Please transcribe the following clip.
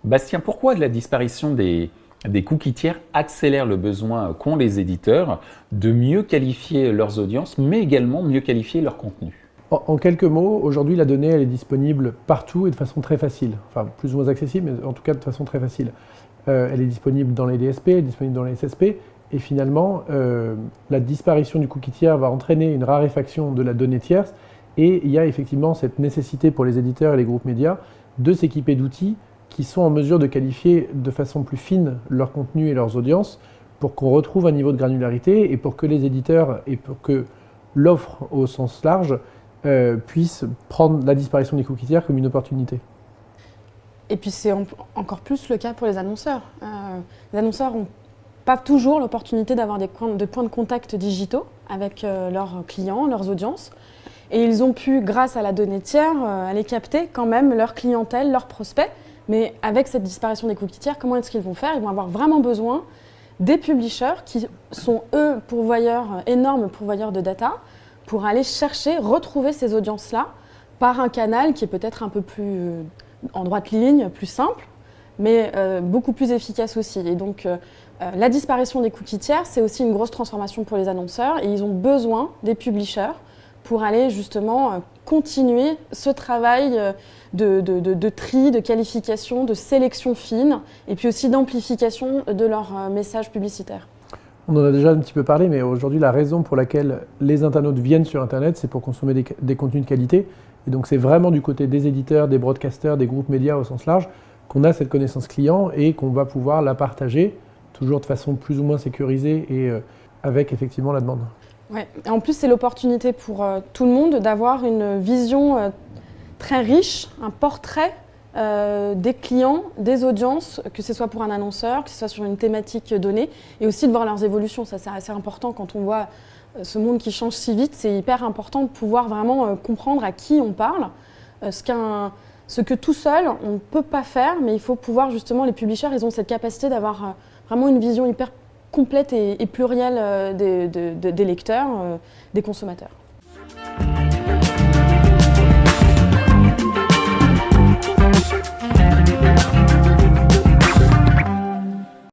Bastien, pourquoi la disparition des cookies tiers accélère le besoin qu'ont les éditeurs de mieux qualifier leurs audiences, mais également mieux qualifier leur contenu? En quelques mots, aujourd'hui, la donnée, elle est disponible partout et de façon très facile. Enfin, plus ou moins accessible, mais en tout cas de façon très facile. Elle est disponible dans les DSP, elle est disponible dans les SSP. Et finalement, la disparition du cookie tiers va entraîner une raréfaction de la donnée tierce. Et il y a effectivement cette nécessité pour les éditeurs et les groupes médias de s'équiper d'outils qui sont en mesure de qualifier de façon plus fine leur contenu et leurs audiences pour qu'on retrouve un niveau de granularité et pour que les éditeurs et pour que l'offre au sens large puisse prendre la disparition des cookies tiers comme une opportunité. Et puis c'est encore plus le cas pour les annonceurs. Les annonceurs n'ont pas toujours l'opportunité d'avoir des points de contact digitaux avec leurs clients, leurs audiences. Et ils ont pu, grâce à la donnée tiers, aller capter quand même leur clientèle, leurs prospects. Mais avec cette disparition des cookies tiers, comment est-ce qu'ils vont faire? Ils vont avoir vraiment besoin des publishers qui sont, eux, énormes pourvoyeurs de data, pour aller chercher, retrouver ces audiences-là par un canal qui est peut-être un peu plus en droite ligne, plus simple, mais beaucoup plus efficace aussi. Et donc, la disparition des cookies tiers, c'est aussi une grosse transformation pour les annonceurs et ils ont besoin des publishers pour aller justement continuer ce travail de tri, de qualification, de sélection fine et puis aussi d'amplification de leurs messages publicitaires. On en a déjà un petit peu parlé, mais aujourd'hui, la raison pour laquelle les internautes viennent sur Internet, c'est pour consommer des contenus de qualité. Et donc, c'est vraiment du côté des éditeurs, des broadcasters, des groupes médias au sens large, qu'on a cette connaissance client et qu'on va pouvoir la partager, toujours de façon plus ou moins sécurisée et avec effectivement la demande. Ouais. Et en plus, c'est l'opportunité pour tout le monde d'avoir une vision très riche, un portrait des clients, des audiences, que ce soit pour un annonceur, que ce soit sur une thématique donnée, et aussi de voir leurs évolutions. Ça, c'est assez important quand on voit ce monde qui change si vite. C'est hyper important de pouvoir vraiment comprendre à qui on parle, ce que tout seul, on ne peut pas faire, mais il faut pouvoir justement, les publishers, ils ont cette capacité d'avoir vraiment une vision hyper complète et plurielle des lecteurs, des consommateurs.